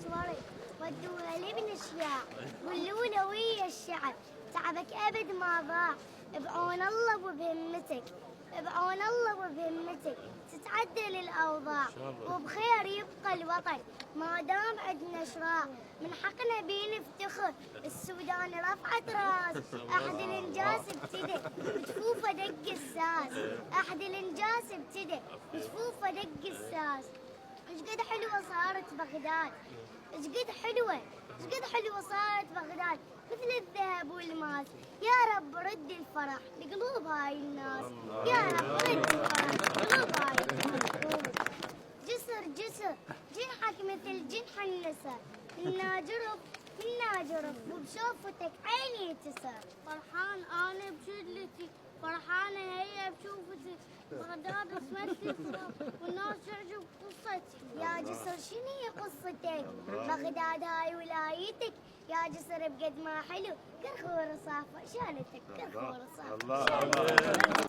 صورك ودوها لابن الشياع ولوله ويا الشعب تعبك ابد ما ضاع بعون الله وبهمتك بعون الله وبهمتك تتعدل الاوضاع وبخير يبقى الوطن ما دام عندنا شراع من حقنا بيه نفتخر السودان رفعت راس احد الانجاز ابتدى بجفوفه دق الساس احد الانجاز ابتدى بجفوفه دق الساس ايش قد حلوه صارت بغداد ايش قد حلوه صارت بغداد مثل الذهب والماس يا رب رد الفرح لقلوب هاي الناس يا رب رد الفرح لقلوب هاي الناس جسر جنحك مثل جنح النسر منا جرف وبشوفتك عيني تسر فرحان انا بشدلتي فرحانه هي بشوفتي بغداد اسمتي والناس تعجب قصتي يا جسر شنو هي قصتك بغداد هاي ولايتك يا جسر بقد ما حلو كرخور صافه شالتك كرخور صافه